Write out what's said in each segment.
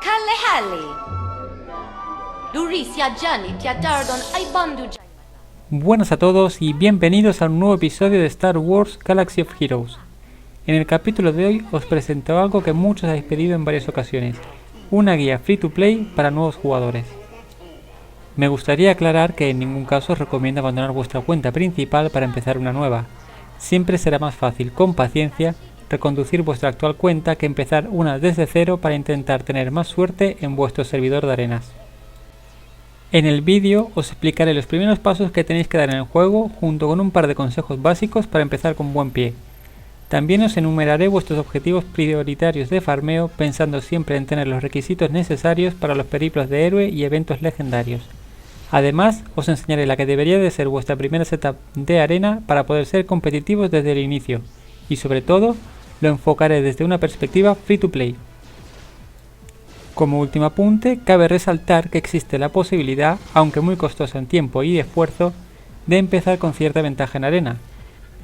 Kalle Halli. Durisia Gianni Piatardon Aibandu. Buenas a todos y bienvenidos a un nuevo episodio de Star Wars Galaxy of Heroes. En el capítulo de hoy os presento algo que muchos habéis pedido en varias ocasiones, una guía free to play para nuevos jugadores. Me gustaría aclarar que en ningún caso os recomiendo abandonar vuestra cuenta principal para empezar una nueva. Siempre será más fácil, con paciencia, reconducir vuestra actual cuenta que empezar una desde cero para intentar tener más suerte en vuestro servidor de arenas. En el vídeo os explicaré los primeros pasos que tenéis que dar en el juego junto con un par de consejos básicos para empezar con buen pie. También os enumeraré vuestros objetivos prioritarios de farmeo pensando siempre en tener los requisitos necesarios para los periplos de héroe y eventos legendarios. Además, os enseñaré la que debería de ser vuestra primera setup de arena para poder ser competitivos desde el inicio, y sobre todo, lo enfocaré desde una perspectiva free to play. Como último apunte, cabe resaltar que existe la posibilidad, aunque muy costosa en tiempo y esfuerzo, de empezar con cierta ventaja en arena.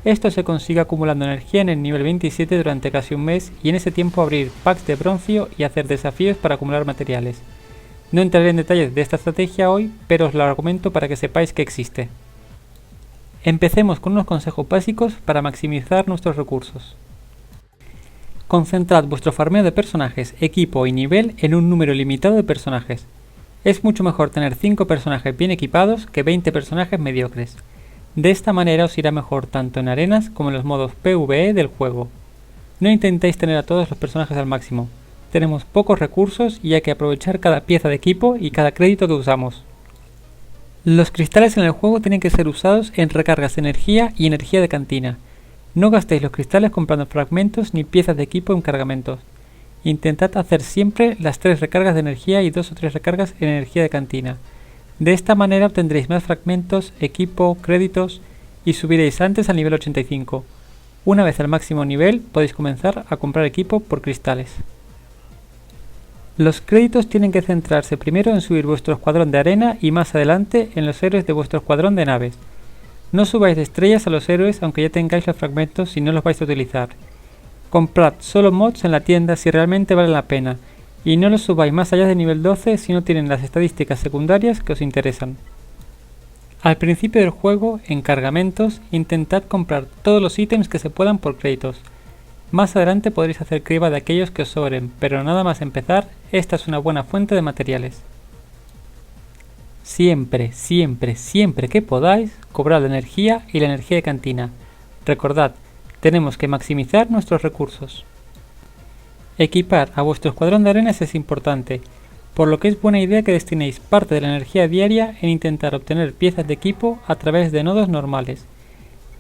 Esto se consigue acumulando energía en el nivel 27 durante casi un mes y en ese tiempo abrir packs de broncio y hacer desafíos para acumular materiales. No entraré en detalles de esta estrategia hoy, pero os lo argumento para que sepáis que existe. Empecemos con unos consejos básicos para maximizar nuestros recursos. Concentrad vuestro farmeo de personajes, equipo y nivel en un número limitado de personajes. Es mucho mejor tener 5 personajes bien equipados que 20 personajes mediocres. De esta manera os irá mejor tanto en arenas como en los modos PvE del juego. No intentéis tener a todos los personajes al máximo. Tenemos pocos recursos y hay que aprovechar cada pieza de equipo y cada crédito que usamos. Los cristales en el juego tienen que ser usados en recargas de energía y energía de cantina. No gastéis los cristales comprando fragmentos ni piezas de equipo en cargamentos. Intentad hacer siempre las 3 recargas de energía y 2 o 3 recargas en energía de cantina. De esta manera obtendréis más fragmentos, equipo, créditos y subiréis antes al nivel 85. Una vez al máximo nivel podéis comenzar a comprar equipo por cristales. Los créditos tienen que centrarse primero en subir vuestro escuadrón de arena y más adelante en los héroes de vuestro escuadrón de naves. No subáis de estrellas a los héroes aunque ya tengáis los fragmentos si no los vais a utilizar. Comprad solo mods en la tienda si realmente vale la pena y no los subáis más allá de nivel 12 si no tienen las estadísticas secundarias que os interesan. Al principio del juego, en cargamentos, intentad comprar todos los ítems que se puedan por créditos. Más adelante podréis hacer criba de aquellos que os sobren, pero nada más empezar, esta es una buena fuente de materiales. Siempre, siempre, siempre que podáis, cobrad la energía y la energía de cantina. Recordad, tenemos que maximizar nuestros recursos. Equipar a vuestro escuadrón de arenas es importante, por lo que es buena idea que destinéis parte de la energía diaria en intentar obtener piezas de equipo a través de nodos normales.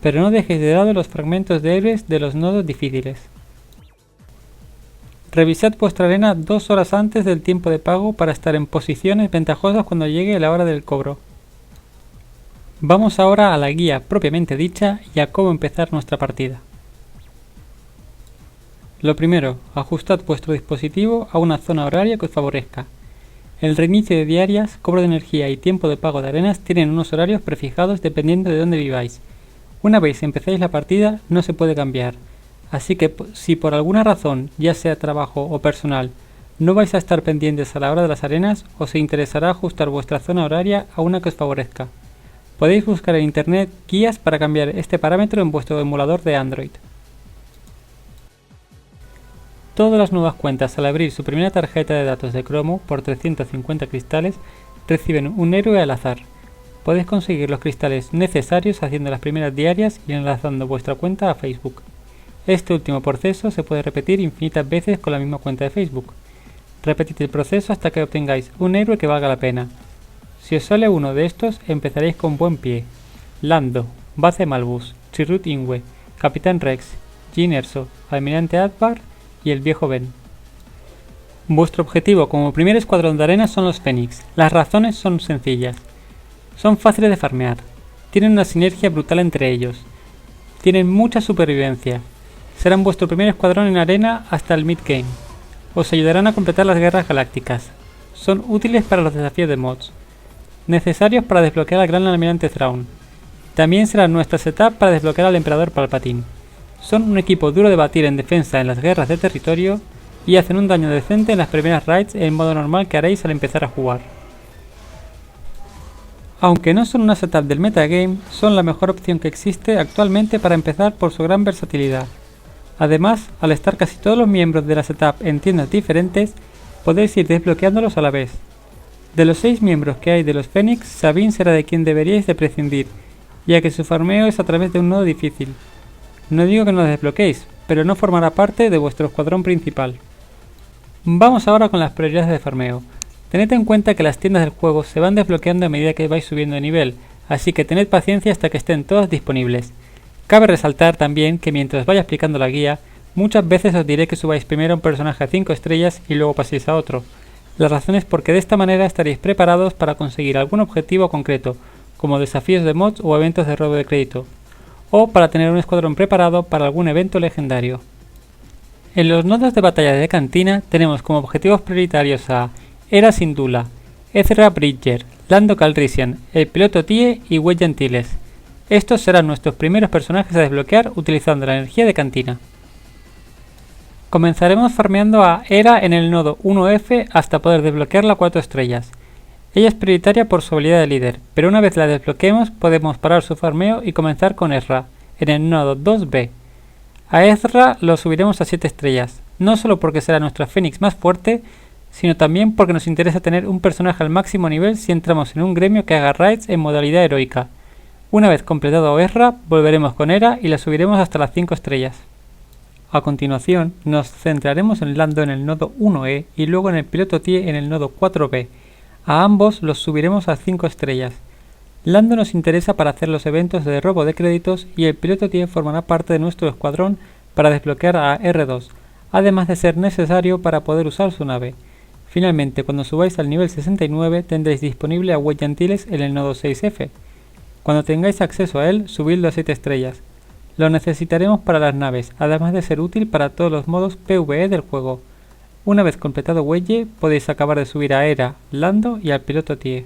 Pero no dejéis de lado los fragmentos de héroes de los nodos difíciles. Revisad vuestra arena 2 horas antes del tiempo de pago para estar en posiciones ventajosas cuando llegue la hora del cobro. Vamos ahora a la guía propiamente dicha y a cómo empezar nuestra partida. Lo primero, ajustad vuestro dispositivo a una zona horaria que os favorezca. El reinicio de diarias, cobro de energía y tiempo de pago de arenas tienen unos horarios prefijados dependiendo de dónde viváis. Una vez empezáis la partida no se puede cambiar, así que si por alguna razón, ya sea trabajo o personal, no vais a estar pendientes a la hora de las arenas, os interesará ajustar vuestra zona horaria a una que os favorezca. Podéis buscar en internet guías para cambiar este parámetro en vuestro emulador de Android. Todas las nuevas cuentas al abrir su primera tarjeta de datos de cromo por 350 cristales reciben un héroe al azar. Podéis conseguir los cristales necesarios haciendo las primeras diarias y enlazando vuestra cuenta a Facebook. Este último proceso se puede repetir infinitas veces con la misma cuenta de Facebook. Repetid el proceso hasta que obtengáis un héroe que valga la pena. Si os sale uno de estos, empezaréis con buen pie. Lando, Base Malbus, Chirrut Ingwe, Capitán Rex, Jyn Erso, Almirante Ackbar y el viejo Ben. Vuestro objetivo como primer escuadrón de arena son los Fénix. Las razones son sencillas. Son fáciles de farmear, tienen una sinergia brutal entre ellos, tienen mucha supervivencia, serán vuestro primer escuadrón en arena hasta el mid-game, os ayudarán a completar las guerras galácticas, son útiles para los desafíos de mods, necesarios para desbloquear al gran almirante Thrawn, también serán nuestra setup para desbloquear al emperador Palpatine, son un equipo duro de batir en defensa en las guerras de territorio y hacen un daño decente en las primeras raids en modo normal que haréis al empezar a jugar. Aunque no son una setup del metagame, son la mejor opción que existe actualmente para empezar por su gran versatilidad. Además, al estar casi todos los miembros de la setup en tiendas diferentes, podéis ir desbloqueándolos a la vez. De los 6 miembros que hay de los Fénix, Sabine será de quien deberíais de prescindir, ya que su farmeo es a través de un nodo difícil. No digo que no los desbloqueéis, pero no formará parte de vuestro escuadrón principal. Vamos ahora con las prioridades de farmeo. Tened en cuenta que las tiendas del juego se van desbloqueando a medida que vais subiendo de nivel, así que tened paciencia hasta que estén todas disponibles. Cabe resaltar también que mientras vaya explicando la guía, muchas veces os diré que subáis primero un personaje a 5 estrellas y luego paséis a otro. La razón es porque de esta manera estaréis preparados para conseguir algún objetivo concreto, como desafíos de mods o eventos de robo de crédito, o para tener un escuadrón preparado para algún evento legendario. En los nodos de batalla de cantina tenemos como objetivos prioritarios a Hera Syndulla, Ezra Bridger, Lando Calrissian, el piloto Tie y Wedge Antilles. Estos serán nuestros primeros personajes a desbloquear utilizando la energía de cantina. Comenzaremos farmeando a Hera en el nodo 1F hasta poder desbloquearla a 4 estrellas. Ella es prioritaria por su habilidad de líder, pero una vez la desbloqueemos podemos parar su farmeo y comenzar con Ezra, en el nodo 2B. A Ezra lo subiremos a 7 estrellas, no solo porque será nuestra Fénix más fuerte, sino también porque nos interesa tener un personaje al máximo nivel si entramos en un gremio que haga raids en modalidad heroica. Una vez completado Ezra, volveremos con Hera y la subiremos hasta las 5 estrellas. A continuación, nos centraremos en Lando en el nodo 1E y luego en el piloto Tie en el nodo 4B. A ambos los subiremos a 5 estrellas. Lando nos interesa para hacer los eventos de robo de créditos y el piloto Tie formará parte de nuestro escuadrón para desbloquear a R2, además de ser necesario para poder usar su nave. Finalmente, cuando subáis al nivel 69 tendréis disponible a Wedge Antilles en el nodo 6F. Cuando tengáis acceso a él, subidlo a 7 estrellas. Lo necesitaremos para las naves, además de ser útil para todos los modos PvE del juego. Una vez completado Wedge, podéis acabar de subir a Hera, Lando y al piloto Tie.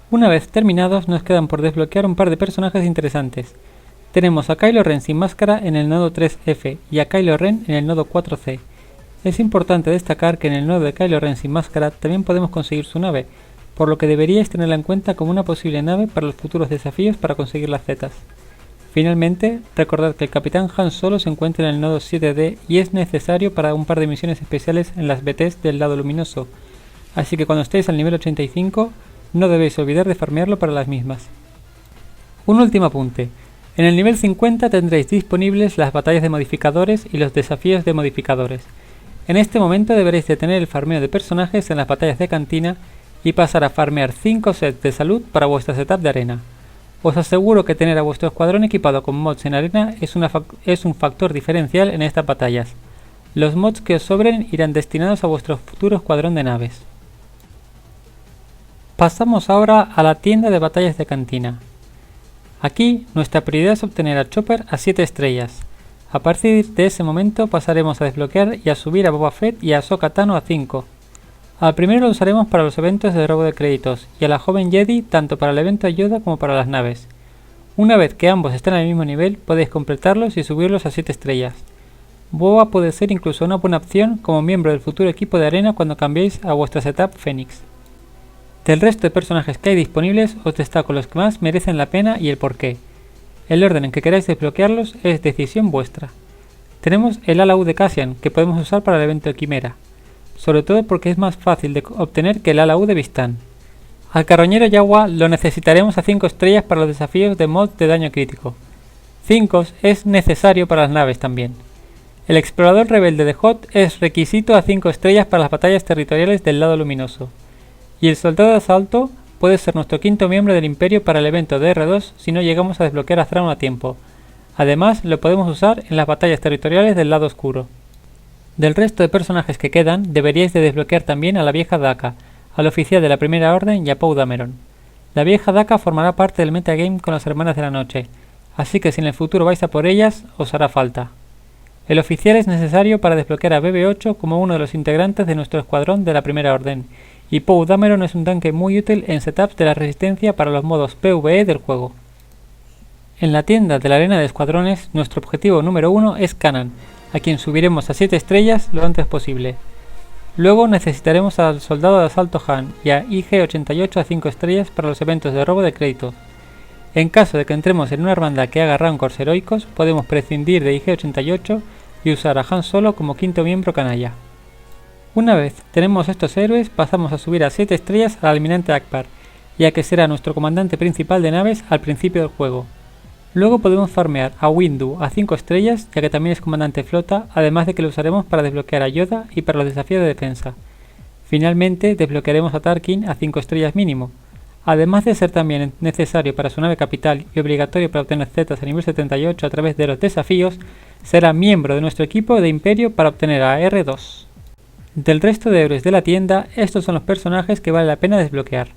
Una vez terminados, nos quedan por desbloquear un par de personajes interesantes. Tenemos a Kylo Ren sin máscara en el nodo 3F y a Kylo Ren en el nodo 4C. Es importante destacar que en el nodo de Kylo Ren sin máscara también podemos conseguir su nave, por lo que deberíais tenerla en cuenta como una posible nave para los futuros desafíos para conseguir las zetas. Finalmente, recordad que el Capitán Han Solo se encuentra en el nodo 7D y es necesario para un par de misiones especiales en las BTs del lado luminoso, así que cuando estéis al nivel 85 no debéis olvidar de farmearlo para las mismas. Un último apunte. En el nivel 50 tendréis disponibles las batallas de modificadores y los desafíos de modificadores. En este momento deberéis de tener el farmeo de personajes en las batallas de cantina y pasar a farmear 5 sets de salud para vuestra setup de arena. Os aseguro que tener a vuestro escuadrón equipado con mods en arena es un factor diferencial en estas batallas. Los mods que os sobren irán destinados a vuestro futuro escuadrón de naves. Pasamos ahora a la tienda de batallas de cantina. Aquí nuestra prioridad es obtener a Chopper a 7 estrellas. A partir de ese momento pasaremos a desbloquear y a subir a Boba Fett y a Ahsoka Tano a 5. Al primero lo usaremos para los eventos de robo de créditos y a la joven Jedi tanto para el evento de Yoda como para las naves. Una vez que ambos estén al mismo nivel podéis completarlos y subirlos a 7 estrellas. Boba puede ser incluso una buena opción como miembro del futuro equipo de arena cuando cambiéis a vuestra setup Fénix. Del resto de personajes que hay disponibles os destaco los que más merecen la pena y el porqué. El orden en que queráis desbloquearlos es decisión vuestra. Tenemos el ala U de Cassian, que podemos usar para el evento de Quimera, sobre todo porque es más fácil de obtener que el ala U de Vistán. Al carroñero Yawa lo necesitaremos a 5 estrellas para los desafíos de mod de daño crítico. 5 es necesario para las naves también. El explorador rebelde de Hoth es requisito a 5 estrellas para las batallas territoriales del lado luminoso. Y el soldado de asalto puede ser nuestro quinto miembro del Imperio para el evento de R2 si no llegamos a desbloquear a Thrawn a tiempo. Además, lo podemos usar en las batallas territoriales del lado oscuro. Del resto de personajes que quedan, deberíais de desbloquear también a la vieja Daka, al oficial de la Primera Orden y a Poe Dameron. La vieja Daka formará parte del metagame con las Hermanas de la Noche, así que si en el futuro vais a por ellas, os hará falta. El oficial es necesario para desbloquear a BB-8 como uno de los integrantes de nuestro escuadrón de la Primera Orden, y Poe Dameron es un tanque muy útil en setups de la resistencia para los modos PvE del juego. En la tienda de la arena de escuadrones, nuestro objetivo número 1 es Kanan, a quien subiremos a 7 estrellas lo antes posible. Luego necesitaremos al soldado de asalto Han y a IG-88 a 5 estrellas para los eventos de robo de crédito. En caso de que entremos en una hermandad que haga rancors heroicos, podemos prescindir de IG-88 y usar a Han Solo como quinto miembro canalla. Una vez tenemos estos héroes, pasamos a subir a 7 estrellas al almirante Ackbar, ya que será nuestro comandante principal de naves al principio del juego. Luego podemos farmear a Windu a 5 estrellas, ya que también es comandante de flota, además de que lo usaremos para desbloquear a Yoda y para los desafíos de defensa. Finalmente desbloquearemos a Tarkin a 5 estrellas mínimo, además de ser también necesario para su nave capital y obligatorio para obtener zetas a nivel 78 a través de los desafíos, será miembro de nuestro equipo de Imperio para obtener a R2. Del resto de héroes de la tienda, estos son los personajes que vale la pena desbloquear.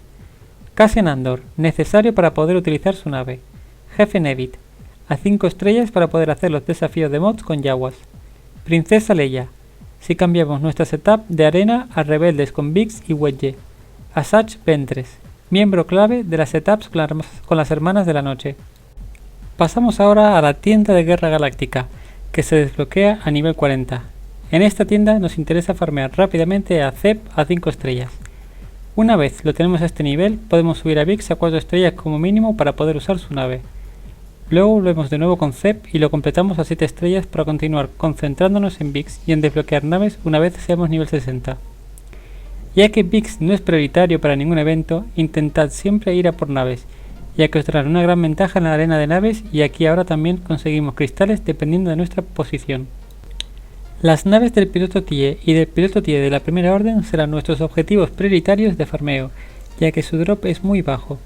Cassian Andor, necesario para poder utilizar su nave. Jefe Nevitt, a 5 estrellas para poder hacer los desafíos de mods con Jawas. Princesa Leia, si cambiamos nuestra setup de arena a rebeldes con Biggs y Wedge. Asajj Ventress, miembro clave de las setups con las Hermanas de la Noche. Pasamos ahora a la tienda de Guerra Galáctica, que se desbloquea a nivel 40. En esta tienda nos interesa farmear rápidamente a Zeb a 5 estrellas. Una vez lo tenemos a este nivel, podemos subir a Biggs a 4 estrellas como mínimo para poder usar su nave. Luego volvemos de nuevo con Zeb y lo completamos a 7 estrellas para continuar concentrándonos en Biggs y en desbloquear naves una vez seamos nivel 60. Ya que Biggs no es prioritario para ningún evento, intentad siempre ir a por naves, ya que os darán una gran ventaja en la arena de naves y aquí ahora también conseguimos cristales dependiendo de nuestra posición. Las naves del piloto TIE y del piloto TIE de la Primera Orden serán nuestros objetivos prioritarios de farmeo, ya que su drop es muy bajo.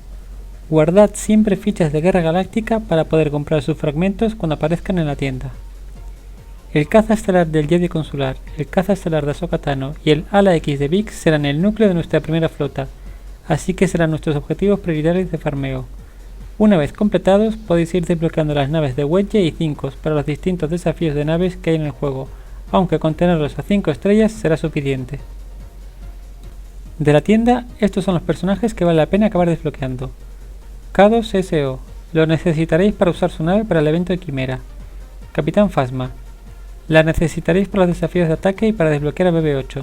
Guardad siempre fichas de Guerra Galáctica para poder comprar sus fragmentos cuando aparezcan en la tienda. El caza estelar del Jedi Consular, el caza estelar de Ahsoka Tano y el ala X de Biggs serán el núcleo de nuestra primera flota, así que serán nuestros objetivos prioritarios de farmeo. Una vez completados, podéis ir desbloqueando las naves de Wedge y 5 para los distintos desafíos de naves que hay en el juego, aunque con tenerlos a 5 estrellas será suficiente. De la tienda, estos son los personajes que vale la pena acabar desbloqueando. K2 SO, lo necesitaréis para usar su nave para el evento de Quimera. Capitán Phasma, la necesitaréis para los desafíos de ataque y para desbloquear a BB-8.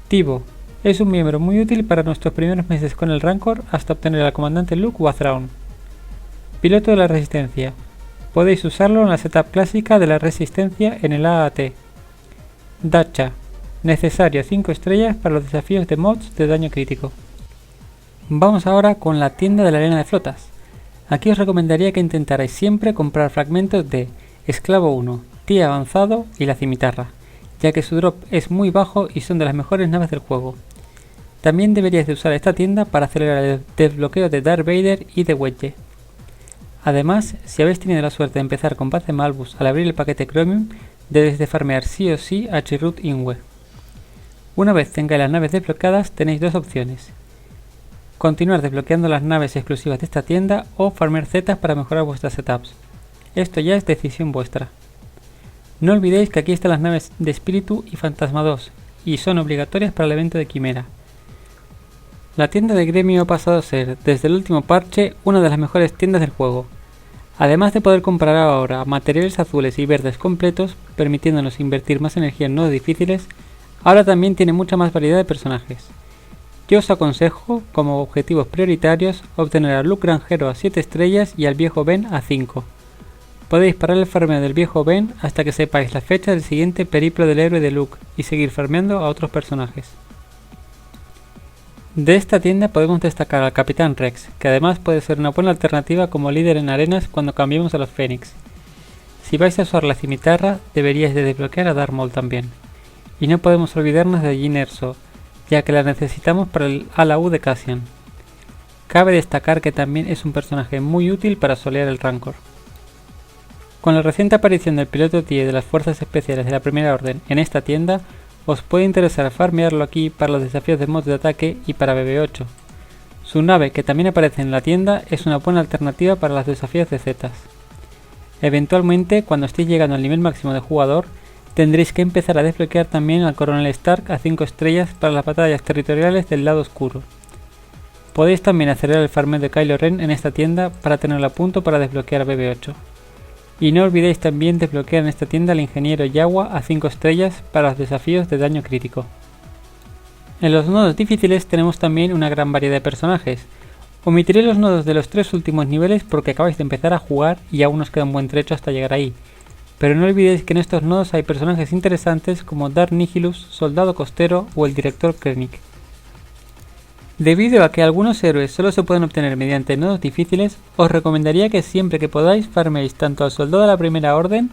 Tivo, es un miembro muy útil para nuestros primeros meses con el Rancor hasta obtener al comandante Luke o a Thrawn. Piloto de la Resistencia, podéis usarlo en la setup clásica de la Resistencia en el AAT. Dacha, necesario 5 estrellas para los desafíos de mods de daño crítico. Vamos ahora con la tienda de la arena de flotas. Aquí os recomendaría que intentarais siempre comprar fragmentos de Esclavo 1, TIE avanzado y la cimitarra, ya que su drop es muy bajo y son de las mejores naves del juego. También deberíais de usar esta tienda para acelerar el desbloqueo de Darth Vader y de Wedge. Además, si habéis tenido la suerte de empezar con Paz de Malbus al abrir el paquete Chromium, debéis de farmear sí o sí a Chirrut Ingwe. Una vez tengáis las naves desbloqueadas, tenéis dos opciones: continuar desbloqueando las naves exclusivas de esta tienda o farmear zetas para mejorar vuestras setups. Esto ya es decisión vuestra. No olvidéis que aquí están las naves de Espíritu y Fantasma 2 y son obligatorias para el evento de Quimera. La tienda de Gremio ha pasado a ser, desde el último parche, una de las mejores tiendas del juego. Además de poder comprar ahora materiales azules y verdes completos, permitiéndonos invertir más energía en nodos difíciles, ahora también tiene mucha más variedad de personajes. Yo os aconsejo, como objetivos prioritarios, obtener a Luke Granjero a 7 estrellas y al viejo Ben a 5. Podéis parar el farmeo del viejo Ben hasta que sepáis la fecha del siguiente periplo del héroe de Luke y seguir farmeando a otros personajes. De esta tienda podemos destacar al Capitán Rex, que además puede ser una buena alternativa como líder en arenas cuando cambiemos a los Fénix. Si vais a usar la cimitarra, deberíais de desbloquear a Darth Maul también. Y no podemos olvidarnos de Jyn Erso, ya que la necesitamos para el ala U de Cassian. Cabe destacar que también es un personaje muy útil para solear el Rancor. Con la reciente aparición del piloto TIE de las Fuerzas Especiales de la Primera Orden en esta tienda, os puede interesar farmearlo aquí para los desafíos de mods de ataque y para BB-8. Su nave, que también aparece en la tienda, es una buena alternativa para los desafíos de Zetas. Eventualmente, cuando estéis llegando al nivel máximo de jugador, tendréis que empezar a desbloquear también al Coronel Stark a 5 estrellas para las batallas territoriales del lado oscuro. Podéis también acelerar el farmeo de Kylo Ren en esta tienda para tenerlo a punto para desbloquear BB-8. Y no olvidéis también desbloquear en esta tienda al ingeniero Yawa a 5 estrellas para los desafíos de daño crítico. En los nodos difíciles tenemos también una gran variedad de personajes. Omitiré los nodos de los 3 últimos niveles porque acabáis de empezar a jugar y aún nos queda un buen trecho hasta llegar ahí. Pero no olvidéis que en estos nodos hay personajes interesantes como Dark Nihilus, Soldado Costero o el Director Krennic. Debido a que algunos héroes solo se pueden obtener mediante nodos difíciles, os recomendaría que siempre que podáis farmeéis tanto al Soldado de la Primera Orden,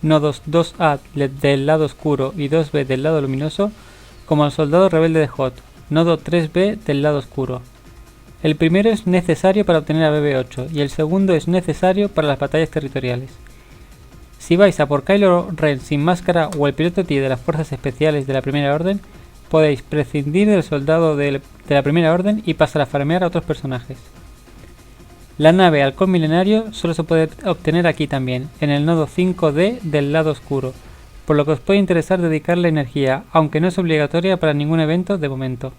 nodos 2A del lado oscuro y 2B del lado luminoso, como al Soldado Rebelde de Hoth, nodo 3B del lado oscuro. El primero es necesario para obtener a BB8 y el segundo es necesario para las batallas territoriales. Si vais a por Kylo Ren sin máscara o el piloto TIE de las fuerzas especiales de la Primera Orden, podéis prescindir del soldado de la Primera Orden y pasar a farmear a otros personajes. La nave Halcón Milenario solo se puede obtener aquí también, en el nodo 5D del lado oscuro, por lo que os puede interesar dedicarle energía, aunque no es obligatoria para ningún evento de momento.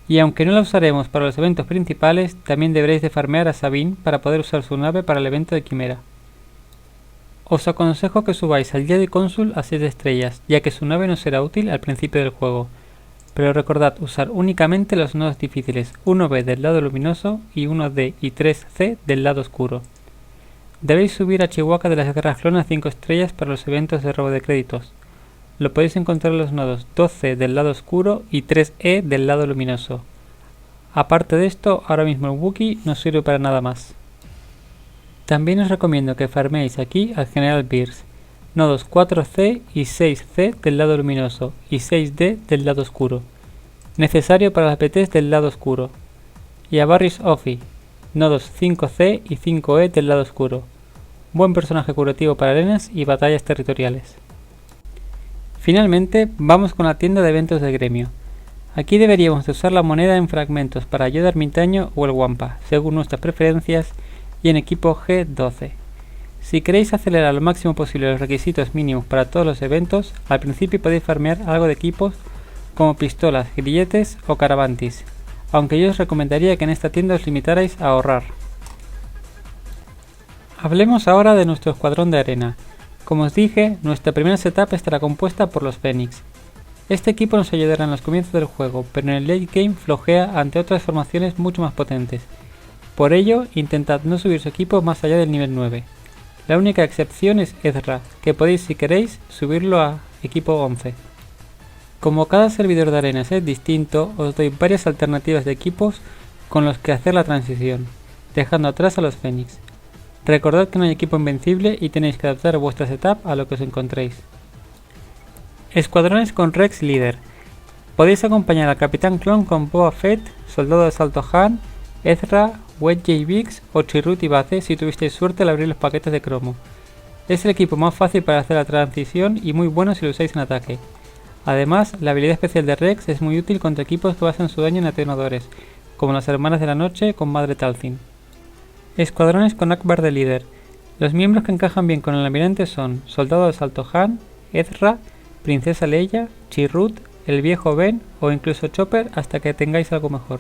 Y aunque no la usaremos para los eventos principales, también deberéis de farmear a Sabine para poder usar su nave para el evento de Quimera. Os aconsejo que subáis al Jedi Consul a 7 estrellas, ya que su nave no será útil al principio del juego, pero recordad usar únicamente los nodos difíciles 1B del lado luminoso y 1D y 3C del lado oscuro. Debéis subir a Chihuahua de las Guerras Clon a 5 estrellas para los eventos de robo de créditos. Lo podéis encontrar en los nodos 2C del lado oscuro y 3E del lado luminoso. Aparte de esto, ahora mismo el Wookiee no sirve para nada más. También os recomiendo que farmeéis aquí al General Beers, nodos 4C y 6C del lado luminoso y 6D del lado oscuro, necesario para las PTs del lado oscuro, y a Barris Offee, nodos 5C y 5E del lado oscuro, buen personaje curativo para arenas y batallas territoriales. Finalmente, vamos con la tienda de eventos de gremio. Aquí deberíamos de usar la moneda en fragmentos para Yoda ermitaño o el Wampa, según nuestras preferencias, y en equipo G12. Si queréis acelerar lo máximo posible los requisitos mínimos para todos los eventos, al principio podéis farmear algo de equipos como pistolas, grilletes o caravantis, aunque yo os recomendaría que en esta tienda os limitarais a ahorrar. Hablemos ahora de nuestro escuadrón de arena. Como os dije, nuestra primera setup estará compuesta por los Fénix. Este equipo nos ayudará en los comienzos del juego, pero en el late game flojea ante otras formaciones mucho más potentes. Por ello, intentad no subir su equipo más allá del nivel 9. La única excepción es Ezra, que podéis si queréis subirlo a equipo 11. Como cada servidor de arenas es distinto, os doy varias alternativas de equipos con los que hacer la transición, dejando atrás a los Fénix. Recordad que no hay equipo invencible y tenéis que adaptar vuestra setup a lo que os encontréis. Escuadrones con Rex líder. Podéis acompañar al Capitán Clon con Boba Fett, Soldado de Asalto Han, Ezra, Wedge Biggs o Chirrut y Baze si tuvisteis suerte al abrir los paquetes de cromo. Es el equipo más fácil para hacer la transición y muy bueno si lo usáis en ataque. Además, la habilidad especial de Rex es muy útil contra equipos que basan su daño en atenuadores, como las Hermanas de la Noche con Madre Talzin. Escuadrones con Akbar de líder. Los miembros que encajan bien con el almirante son Soldado de Asalto Han, Ezra, Princesa Leia, Chirrut, el viejo Ben o incluso Chopper hasta que tengáis algo mejor.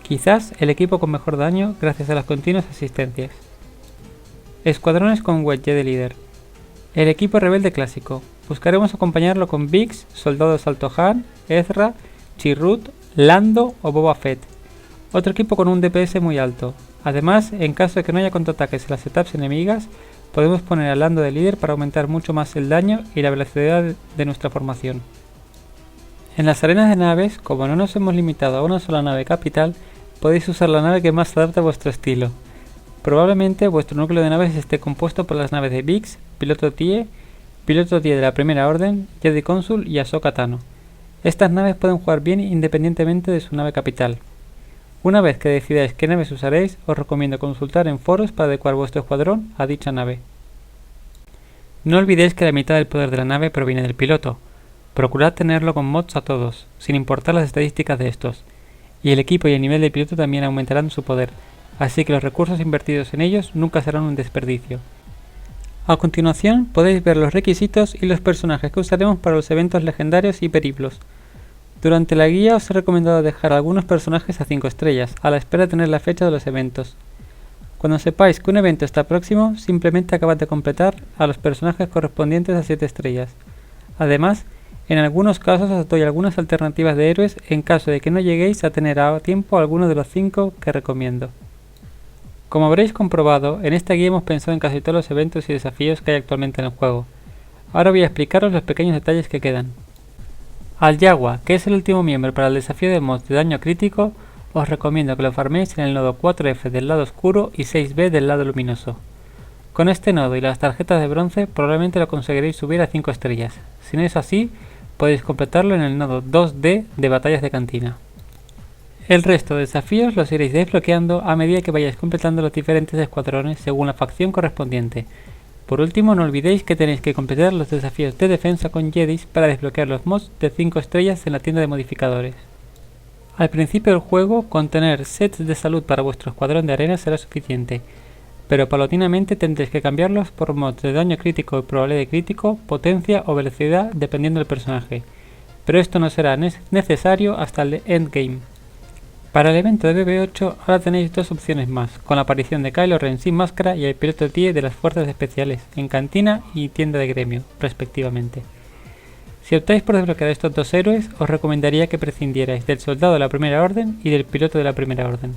Quizás el equipo con mejor daño gracias a las continuas asistencias. Escuadrones con Wedge de líder. El equipo rebelde clásico. Buscaremos acompañarlo con Biggs, Soldado de Asalto Han, Ezra, Chirrut, Lando o Boba Fett. Otro equipo con un DPS muy alto. Además, en caso de que no haya contraataques en las setups enemigas, podemos poner a Lando de líder para aumentar mucho más el daño y la velocidad de nuestra formación. En las arenas de naves, como no nos hemos limitado a una sola nave capital, podéis usar la nave que más se adapte a vuestro estilo. Probablemente vuestro núcleo de naves esté compuesto por las naves de Biggs, piloto TIE de la Primera Orden, Jedi Consul y Ahsoka Tano. Estas naves pueden jugar bien independientemente de su nave capital. Una vez que decidáis qué naves usaréis, os recomiendo consultar en foros para adecuar vuestro escuadrón a dicha nave. No olvidéis que la mitad del poder de la nave proviene del piloto. Procurad tenerlo con mods a todos, sin importar las estadísticas de estos, y el equipo y el nivel del piloto también aumentarán su poder, así que los recursos invertidos en ellos nunca serán un desperdicio. A continuación podéis ver los requisitos y los personajes que usaremos para los eventos legendarios y periplos. Durante la guía os he recomendado dejar algunos personajes a 5 estrellas, a la espera de tener la fecha de los eventos. Cuando sepáis que un evento está próximo, simplemente acabad de completar a los personajes correspondientes a 7 estrellas. Además, en algunos casos os doy algunas alternativas de héroes en caso de que no lleguéis a tener a tiempo alguno de los 5 que recomiendo. Como habréis comprobado, en esta guía hemos pensado en casi todos los eventos y desafíos que hay actualmente en el juego. Ahora voy a explicaros los pequeños detalles que quedan. Al Yagua, que es el último miembro para el desafío de mod de daño crítico, os recomiendo que lo farméis en el nodo 4F del lado oscuro y 6B del lado luminoso. Con este nodo y las tarjetas de bronce probablemente lo conseguiréis subir a 5 estrellas. Si no es así, podéis completarlo en el nodo 2D de batallas de cantina. El resto de desafíos los iréis desbloqueando a medida que vayáis completando los diferentes escuadrones según la facción correspondiente. Por último, no olvidéis que tenéis que completar los desafíos de defensa con Jedis para desbloquear los mods de 5 estrellas en la tienda de modificadores. Al principio del juego, con tener sets de salud para vuestro escuadrón de arena será suficiente, pero paulatinamente tendréis que cambiarlos por mods de daño crítico y probabilidad de crítico, potencia o velocidad dependiendo del personaje, pero esto no será necesario hasta el endgame. Para el evento de BB8 ahora tenéis dos opciones más, con la aparición de Kylo Ren sin máscara y el piloto TIE de las fuerzas especiales, en cantina y tienda de gremio, respectivamente. Si optáis por desbloquear estos dos héroes, os recomendaría que prescindierais del soldado de la primera orden y del piloto de la primera orden.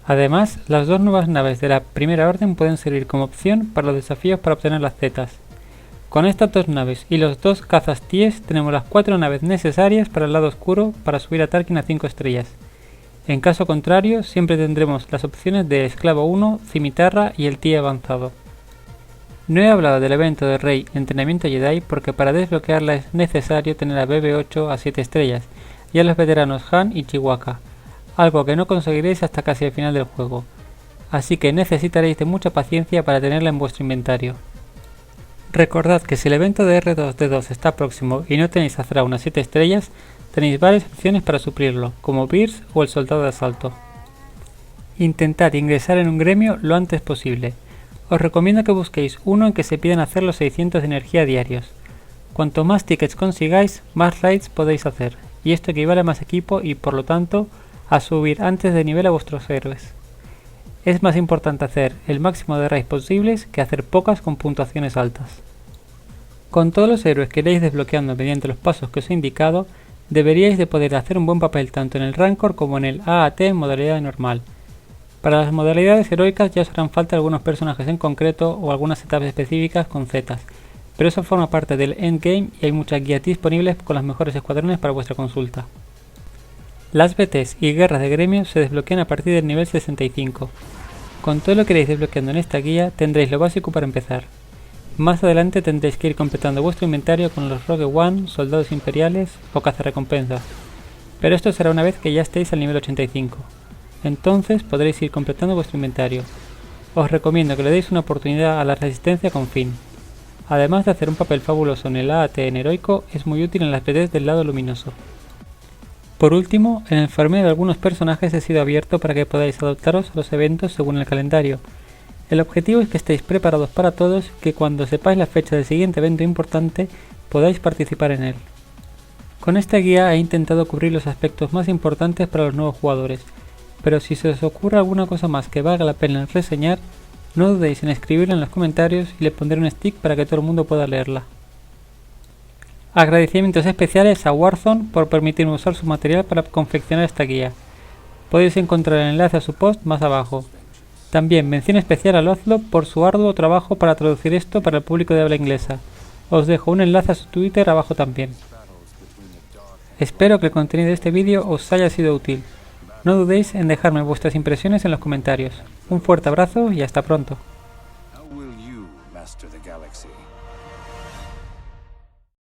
Además, las dos nuevas naves de la primera orden pueden servir como opción para los desafíos para obtener las zetas. Con estas dos naves y los dos cazas TIEs tenemos las 4 naves necesarias para el lado oscuro para subir a Tarkin a 5 estrellas. En caso contrario, siempre tendremos las opciones de Esclavo 1, Cimitarra y el TIE avanzado. No he hablado del evento de Rey Entrenamiento Jedi porque para desbloquearla es necesario tener a BB8 a 7 estrellas y a los veteranos Han y Chewbacca, algo que no conseguiréis hasta casi el final del juego, así que necesitaréis de mucha paciencia para tenerla en vuestro inventario. Recordad que si el evento de R2D2 está próximo y no tenéis a Thrawn a 7 estrellas, tenéis varias opciones para suplirlo, como Beers o el soldado de asalto. Intentad ingresar en un gremio lo antes posible. Os recomiendo que busquéis uno en que se pidan hacer los 600 de energía diarios. Cuanto más tickets consigáis, más raids podéis hacer, y esto equivale a más equipo y por lo tanto a subir antes de nivel a vuestros héroes. Es más importante hacer el máximo de raids posibles que hacer pocas con puntuaciones altas. Con todos los héroes que iréis desbloqueando mediante los pasos que os he indicado, deberíais de poder hacer un buen papel tanto en el Rancor como en el AAT en modalidad normal. Para las modalidades heroicas ya os harán falta algunos personajes en concreto o algunas etapas específicas con zetas, pero eso forma parte del endgame y hay muchas guías disponibles con los mejores escuadrones para vuestra consulta. Las BTs y guerras de gremio se desbloquean a partir del nivel 65. Con todo lo que iréis desbloqueando en esta guía tendréis lo básico para empezar. Más adelante tendréis que ir completando vuestro inventario con los Rogue One, soldados imperiales o cazarrecompensas, pero esto será una vez que ya estéis al nivel 85. Entonces podréis ir completando vuestro inventario. Os recomiendo que le deis una oportunidad a la resistencia con Finn. Además de hacer un papel fabuloso en el AAT en heroico, es muy útil en las BTs del lado luminoso. Por último, en el farmeo de algunos personajes he sido abierto para que podáis adaptaros a los eventos según el calendario. El objetivo es que estéis preparados para todos y que cuando sepáis la fecha del siguiente evento importante podáis participar en él. Con esta guía he intentado cubrir los aspectos más importantes para los nuevos jugadores, pero si se os ocurre alguna cosa más que valga la pena reseñar, no dudéis en escribirla en los comentarios y le pondré un stick para que todo el mundo pueda leerla. Agradecimientos especiales a Warzone por permitirme usar su material para confeccionar esta guía. Podéis encontrar el enlace a su post más abajo. También mención especial a Lozlo por su arduo trabajo para traducir esto para el público de habla inglesa. Os dejo un enlace a su Twitter abajo también. Espero que el contenido de este vídeo os haya sido útil. No dudéis en dejarme vuestras impresiones en los comentarios. Un fuerte abrazo y hasta pronto.